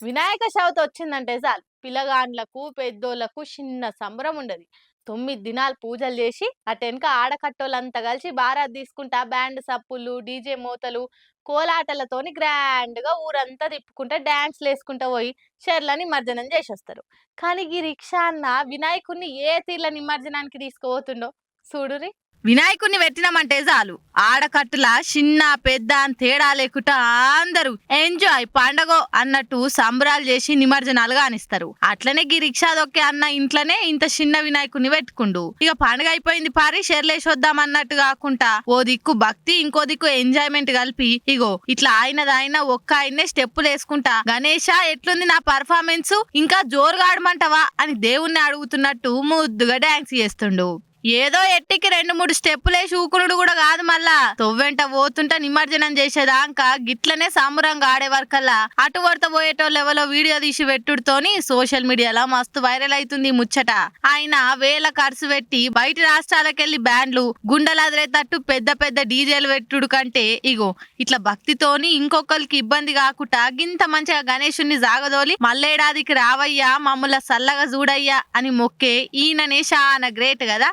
వినాయక చవితి వచ్చిందంటే చాలు పిల్లగాండ్లకు, పెద్దోళ్ళకు చిన్న సంబరం ఉండది. 9 దినాలు పూజలు చేసి అటెనక ఆడకట్టోళ్ళంతా కలిసి బారాత్ తీసుకుంటా బ్యాండ్ సప్పులు, డీజే మోతలు, కోలాటలతోని గ్రాండ్‌గా ఊరంతా తిప్పుకుంటా డాన్స్‌లేసుకుంటా పోయి చెర్ల నిమజ్జనం చేసొస్తారు. కానీ ఈ రిక్షా అన్న వినాయకుడిని ఏ తీర్ల నిమజ్జనానికి తీసుకుపోతుండో చూడుర్రి. వినాయకుడిని పెట్టినామంటే చాలు ఆడకట్టుల చిన్న పెద్ద అని తేడా లేకుండా అందరూ ఎంజాయ్ పండగ అన్నట్టు సంబరాలు చేసి నిమజ్జనాలు కానిస్తారు. అట్లనే ఈ రిక్షా దొక్కే అన్న ఇంట్లోనే ఇంత చిన్న వినాయకుడిని పెట్టుకుండు. ఇక పండుగ అయిపోయింది పారి షెర్లేసొద్దాం అన్నట్టు కాకుండా ఓ దిక్కు భక్తి ఇంకో దిక్కు ఎంజాయ్మెంట్ కలిపి ఇగో ఇట్లా ఆయనదాయన ఒక్క ఆయన్నే స్టెప్పులు వేసుకుంటా గణేష ఎట్లుంది నా పర్ఫార్మెన్స్ ఇంకా జోరుగా ఆడమంటావా అని దేవుణ్ణి అడుగుతున్నట్టు ముద్దుగా డాన్స్ చేస్తుండు. ఏదో ఎట్టికి 2-3 స్టెప్పులేసి ఊకునుడు కూడా కాదు, మళ్ళా తొవ్వెంట పోతుంటా నిమజ్జనం చేసేదాకా గిట్లనే సామురంగా ఆడే వరకల్లా అటు వడత పోయేటోళ్ళు ఎవరో వీడియో తీసి పెట్టుడుతోని సోషల్ మీడియాలో మస్తు వైరల్ అవుతుంది ముచ్చట. ఆయన వేల ఖర్చు పెట్టి బయట రాష్ట్రాలకెళ్లి బ్యాండ్లు గుండెలదిరేటట్టు పెద్ద పెద్ద డీజేలు పెట్టుడు కంటే ఇగో ఇట్లా భక్తితోని ఇంకొకరికి ఇబ్బంది కాకుండా గింత మంచిగా గణేశుని జాగదోలి మళ్ళేడాదికి రావయ్యా మమ్ముల సల్లగా చూడయ్యా అని మొక్కే ఈయననే చాలా గ్రేట్ కదా.